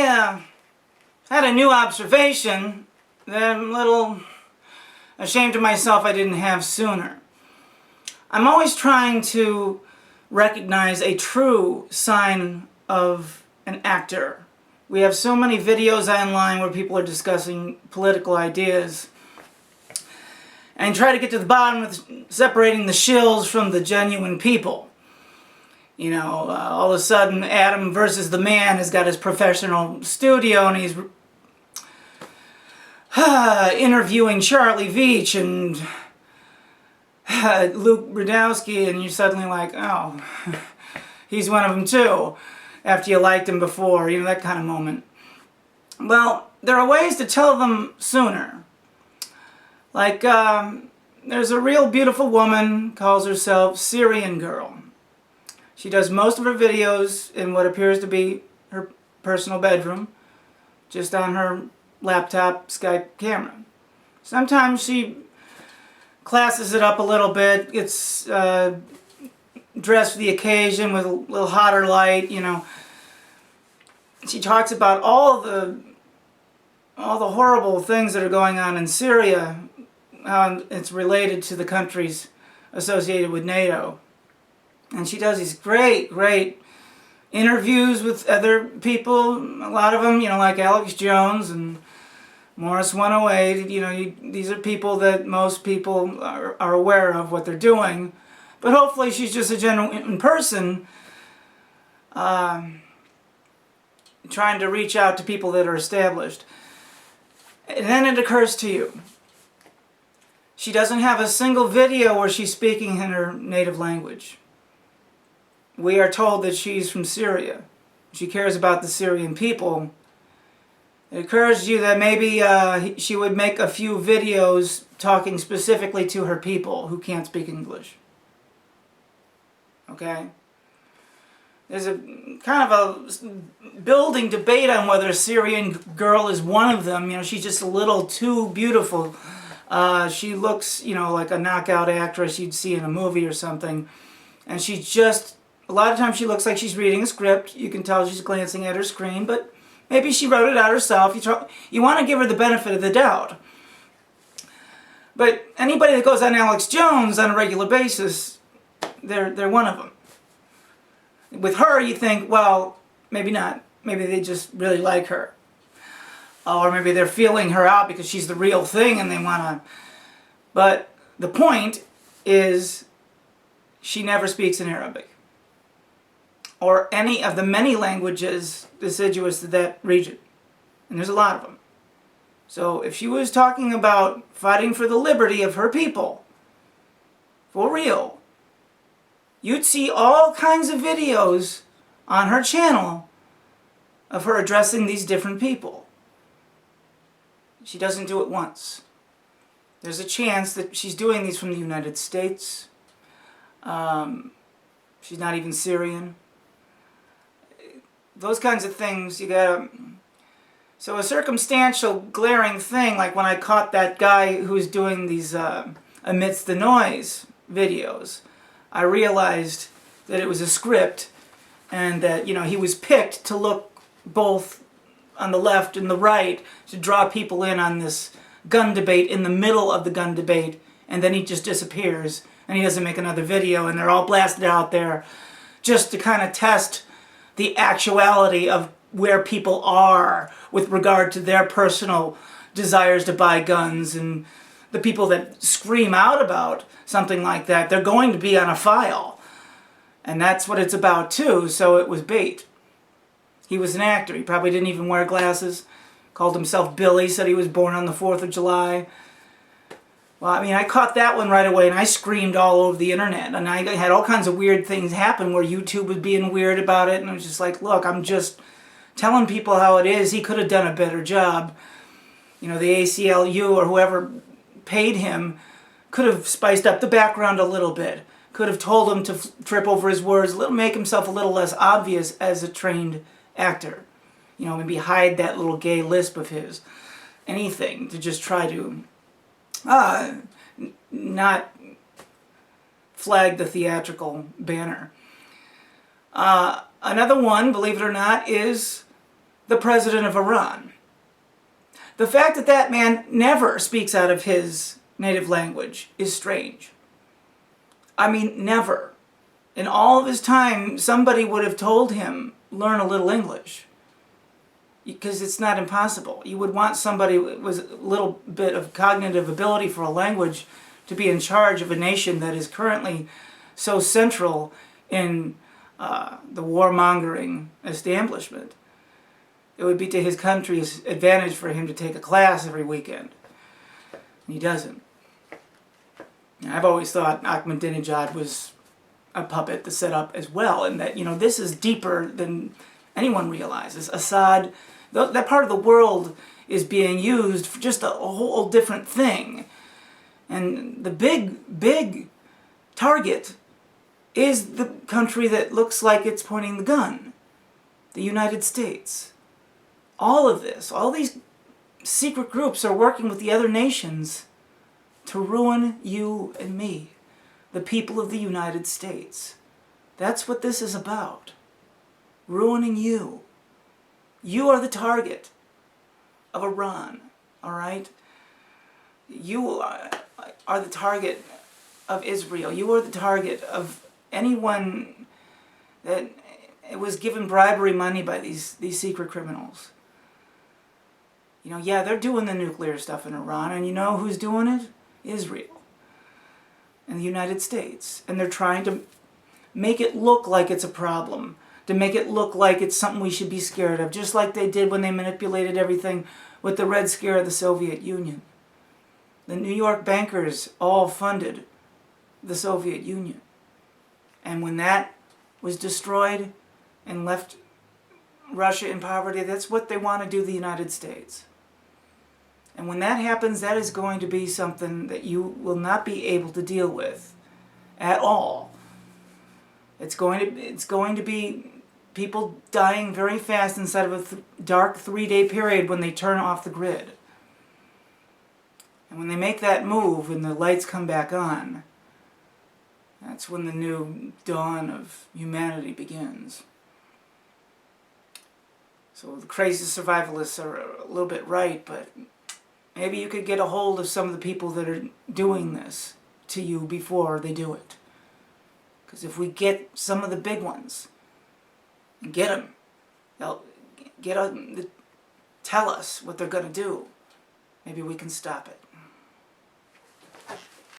had a new observation that I'm a little ashamed of myself I didn't have sooner. I'm always trying to recognize a true sign of an actor. We have so many videos online where people are discussing political ideas, and try to get to the bottom of separating the shills from the genuine people. You know, all of a sudden Adam versus the Man has got his professional studio and he's interviewing Charlie Veitch and Luke Brodowski, and you're suddenly like, oh, he's one of them too, after you liked him before, you know, that kind of moment. Well, there are ways to tell them sooner. Like, there's a real beautiful woman, calls herself Syrian Girl. She does most of her videos in what appears to be her personal bedroom, just on her laptop Skype camera. Sometimes she classes it up a little bit, gets dressed for the occasion with a little hotter light, you know. She talks about all the horrible things that are going on in Syria, how it's related to the countries associated with NATO. And she does these great interviews with other people, a lot of them, you know, like Alex Jones and Morris 108, you know, these are people that most people are aware of what they're doing. But hopefully she's just a genuine person trying to reach out to people that are established. And then it occurs to you, she doesn't have a single video where she's speaking in her native language. We are told that she's from Syria. She cares about the Syrian people. It occurs to you that maybe she would make a few videos talking specifically to her people who can't speak English. Okay? There's a kind of a building debate on whether Syrian Girl is one of them. You know, she's just a little too beautiful. She looks, you know, like a knockout actress you'd see in a movie or something. And she just, a lot of times she looks like she's reading a script. You can tell she's glancing at her screen, but maybe she wrote it out herself. You want to give her the benefit of the doubt. But anybody that goes on Alex Jones on a regular basis, they're one of them. With her, you think, well, maybe not. Maybe they just really like her. Or maybe they're feeling her out because she's the real thing and they want to. But the point is, she never speaks in Arabic or any of the many languages deciduous to that region. And there's a lot of them. So if she was talking about fighting for the liberty of her people, for real, you'd see all kinds of videos on her channel of her addressing these different people. She doesn't do it once. There's a chance that she's doing these from the United States. She's not even Syrian. Those kinds of things, you gotta... So a circumstantial, glaring thing, like when I caught that guy who's doing these Amidst the Noise videos, I realized that it was a script and that, you know, he was picked to look both on the left and the right to draw people in on this gun debate in the middle of the gun debate, and then he just disappears and he doesn't make another video, and they're all blasted out there just to kind of test the actuality of where people are with regard to their personal desires to buy guns. And the people that scream out about something like that, they're going to be on a file. And that's what it's about too, so it was bait. He was an actor. He probably didn't even wear glasses. Called himself Billy, said he was born on the 4th of July. Well, I mean, I caught that one right away and I screamed all over the internet. And I had all kinds of weird things happen where YouTube was being weird about it. And I was just like, look, I'm just telling people how it is. He could have done a better job. You know, the ACLU or whoever paid him could have spiced up the background a little bit. Could have told him to trip over his words, make himself a little less obvious as a trained actor. You know, maybe hide that little gay lisp of his. Anything to just try to not flag the theatrical banner. Another one, believe it or not, is the president of Iran. The fact that that man never speaks out of his native language is strange. I mean, never. In all of his time, somebody would have told him, learn a little English. Because it's not impossible. You would want somebody with a little bit of cognitive ability for a language to be in charge of a nation that is currently so central in the warmongering establishment. It would be to his country's advantage for him to take a class every weekend. And he doesn't. And I've always thought Ahmadinejad was a puppet to set up as well, and that, this is deeper than anyone realizes. Assad, that part of the world is being used for just a whole different thing. And the big target is the country that looks like it's pointing the gun, the United States. All of this, all these secret groups are working with the other nations to ruin you and me, the people of the United States. That's what this is about. Ruining you. You are the target of Iran, all right? You are the target of Israel. You are the target of anyone that was given bribery money by these secret criminals. Yeah, they're doing the nuclear stuff in Iran, and you know who's doing it? Israel and the United States. And they're trying to make it look like it's a problem, to make it look like it's something we should be scared of, just like they did when they manipulated everything with the Red Scare of the Soviet Union. The New York bankers all funded the Soviet Union. And when that was destroyed and left Russia in poverty, that's what they want to do to the United States. And when that happens, that is going to be something that you will not be able to deal with at all. It's going to be people dying very fast inside of a dark 3-day period when they turn off the grid. And when they make that move and the lights come back on, that's when the new dawn of humanity begins. So the crazy survivalists are a little bit right, but maybe you could get a hold of some of the people that are doing this to you before they do it. Because if we get some of the big ones, and get them, they'll tell us what they're going to do. Maybe we can stop it.